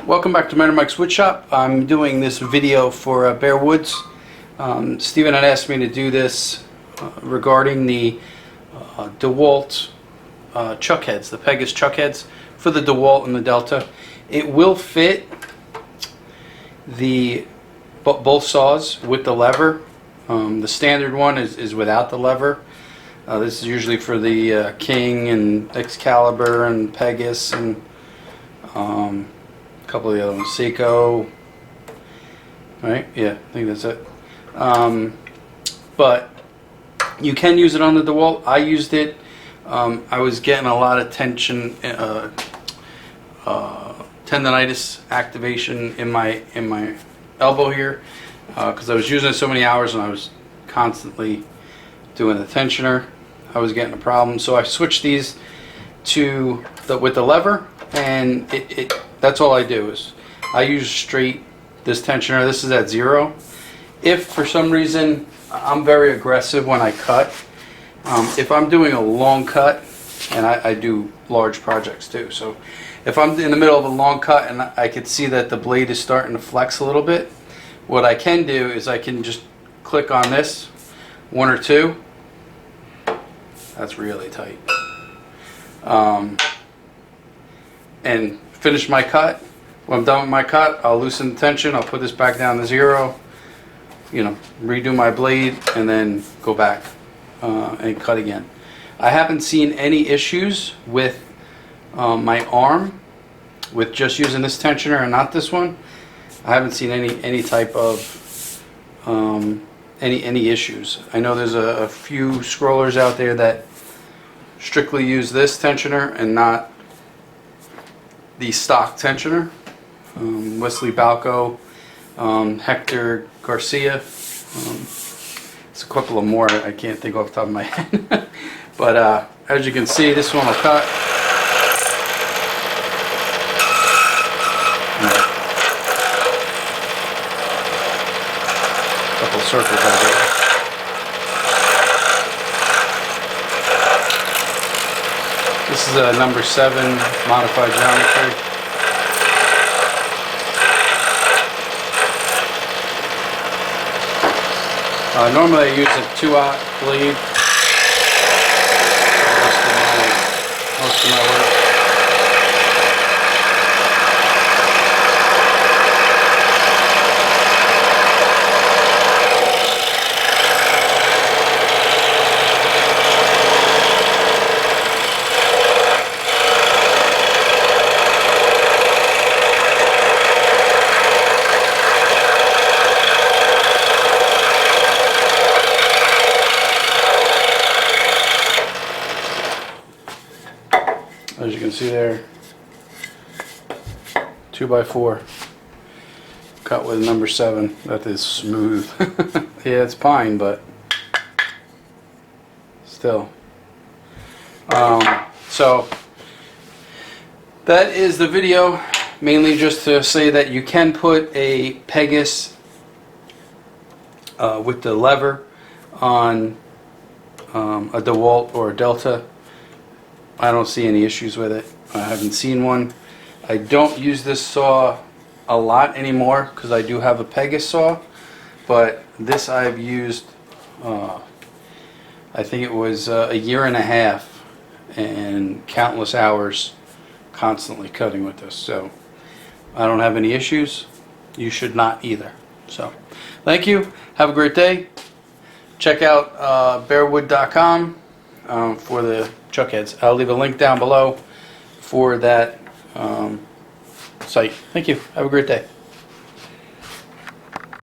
Welcome back to Mentor Mike's Woodshop. I'm doing this video for Bear Woods. Steven had asked me to do this regarding the DeWalt chuck heads, the Pegas chuck heads for the DeWalt and the Delta. It will fit the both saws with the lever. The standard one is without the lever. This is usually for the King and Excalibur and Pegas and a couple of the other ones, Seiko, right? Yeah, I think that's it. But you can use it on the DeWalt. I used it. I was getting a lot of tension, tendonitis activation in my elbow here because I was using it so many hours and I was constantly doing the tensioner. I was getting a problem, so I switched these to with the lever, and that's all I do is I use straight this tensioner. This is at 0. If for some reason I'm very aggressive when I cut, if I'm doing a long cut, and I do large projects too, so if I'm in the middle of a long cut and I can see that the blade is starting to flex a little bit, what I can do is I can just click on this, 1 or 2. That's really tight. And finish my cut. When I'm done with my cut, I'll loosen the tension. I'll put this back down to 0. You know, redo my blade, and then go back and cut again. I haven't seen any issues with my arm with just using this tensioner and not this one. I haven't seen any type of any issues. I know there's a few scrollers out there that strictly use this tensioner and not the stock tensioner. Wesley Balco, Hector Garcia. It's a couple of more I can't think off the top of my head. But as you can see, this one will cut. Couple circles out there. This is a number 7 modified geometry. Normally I use a 2-aught blade. Most of my work. As you can see there, 2x4 cut with number 7. That is smooth. Yeah, it's pine, but still. So that is the video, mainly just to say that you can put a Pegas with the lever on a DeWalt or a Delta. I don't see any issues with it. I haven't seen one. I don't use this saw a lot anymore because I do have a Pegas saw, but this I've used I think it was a year and a half and countless hours constantly cutting with this, so I don't have any issues. You should not either. So thank you, have a great day. Check out bearwood.com for the chuck heads. I'll leave a link down below for that site. Thank you. Have a great day.